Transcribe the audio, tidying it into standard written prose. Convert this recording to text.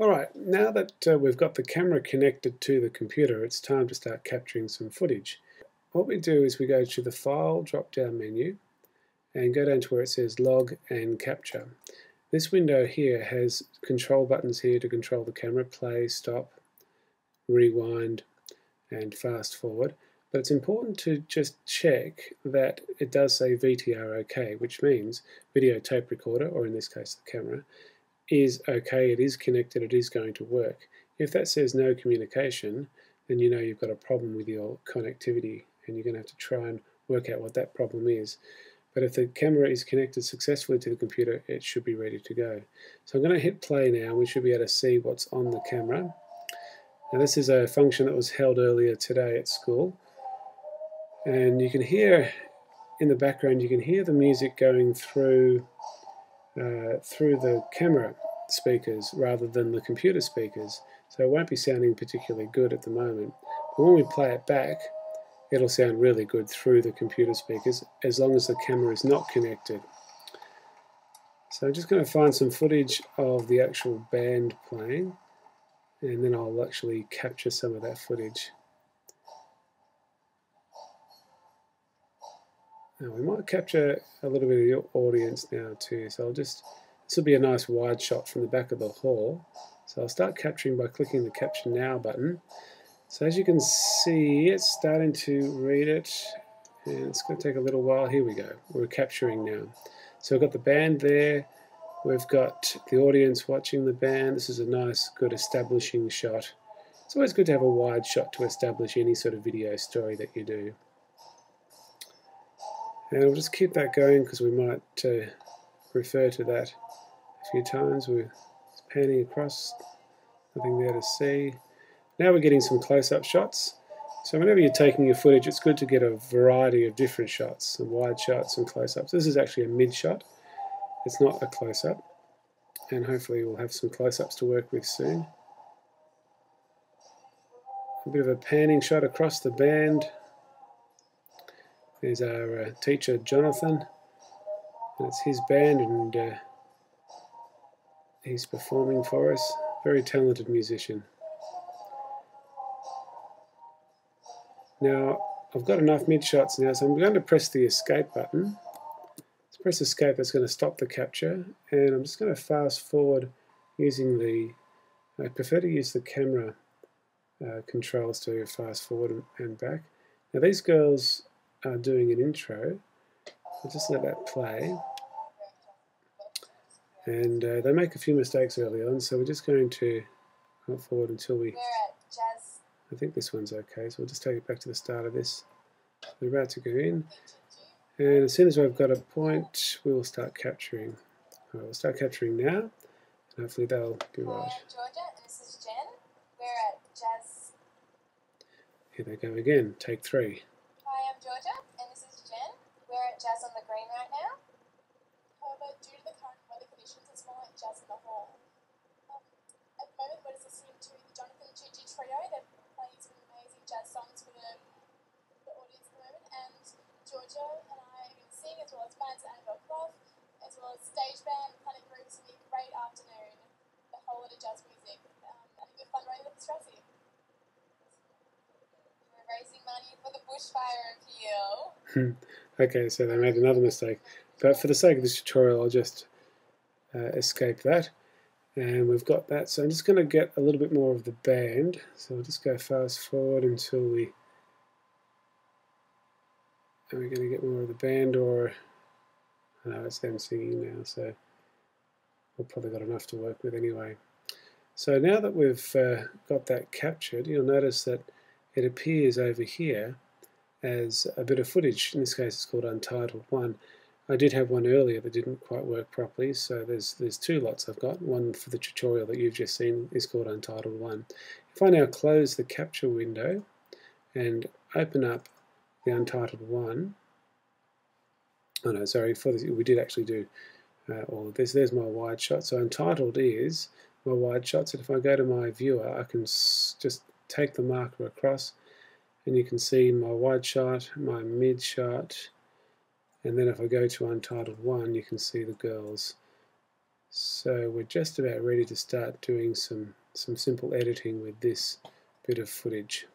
Alright, now that we've got the camera connected to the computer, it's time to start capturing some footage. What we do is we go to the File drop-down menu and go down to where it says Log and Capture. This window here has control buttons here to control the camera, play, stop, rewind and fast forward. But it's important to just check that it does say VTR OK, which means video tape recorder, or in this case the camera, is okay, it is connected, it is going to work. If that says no communication, then you know you've got a problem with your connectivity and you're going to have to try and work out what that problem is. But if the camera is connected successfully to the computer, it should be ready to go. So I'm going to hit play now. We should be able to see what's on the camera. Now this is a function that was held earlier today at school. And you can hear in the background, you can hear the music going through the camera speakers rather than the computer speakers, so it won't be sounding particularly good at the moment. But when we play it back, it'll sound really good through the computer speakers as long as the camera is not connected. So I'm just going to find some footage of the actual band playing, and then I'll actually capture some of that footage. Now we might capture a little bit of your audience now too, so this will be a nice wide shot from the back of the hall. So I'll start capturing by clicking the Capture Now button. So as you can see, it's starting to read it, and it's going to take a little while. Here we go, we're capturing now. So we've got the band there, we've got the audience watching the band. This is a nice, good establishing shot. It's always good to have a wide shot to establish any sort of video story that you do. And we'll just keep that going because we might refer to that a few times. We're panning across, nothing there to see. Now we're getting some close-up shots. So whenever you're taking your footage, it's good to get a variety of different shots, some wide shots and close-ups. This is actually a mid shot. It's not a close-up. And hopefully we'll have some close-ups to work with soon. A bit of a panning shot across the band. There's our teacher, Jonathan, and it's his band, and he's performing for us. Very talented musician. Now, I've got enough mid shots now, so I'm going to press the escape button. Let's press escape, that's going to stop the capture, and I'm just going to fast forward using I prefer to use the camera controls to fast forward and back. Now these girls are doing an intro. I'll just let that play. And they make a few mistakes early on, so we're just going to go forward until I think this one's okay, so we'll just take it back to the start of this. We're about to go in, and as soon as we've got a point, we will start capturing. All right, we'll start capturing now, and hopefully they'll be right. Hi, I'm Georgia, and this is Jen. We're at Jazz. Here they go again, take 3. Hi, I'm Georgia, and this is Jen. We're at Jazz on the Green right now. However, due to the current weather conditions, it's more like Jazz in the Hall. At the moment, we're just listening to the Jonathan and Gigi trio. They're playing some amazing jazz songs for the audience at the moment, and Georgia and I are going to sing, as well as bands at Annabelle Clough, as well as stage band, Planet Groups, and a great afternoon, a whole lot of jazz music, and a good fun ride with Strassie. Raising money for the bushfire appeal. Okay, so they made another mistake. But for the sake of this tutorial, I'll just escape that. And we've got that. So I'm just going to get a little bit more of the band. So I'll just go fast forward until we're going to get more of the band, or no, it's them singing now. So we've probably got enough to work with anyway. So now that we've got that captured, you'll notice that it appears over here as a bit of footage. In this case it's called Untitled 1. I did have one earlier that didn't quite work properly, so there's 2 lots I've got. One for the tutorial that you've just seen is called Untitled 1. If I now close the capture window and open up the Untitled 1, oh no, sorry, we did actually do all of this. There's my wide shot. So Untitled is my wide shots, and if I go to my viewer, I can just take the marker across, and you can see my wide shot, my mid shot, and then if I go to Untitled 1, you can see the girls So we're just about ready to start doing some simple editing with this bit of footage.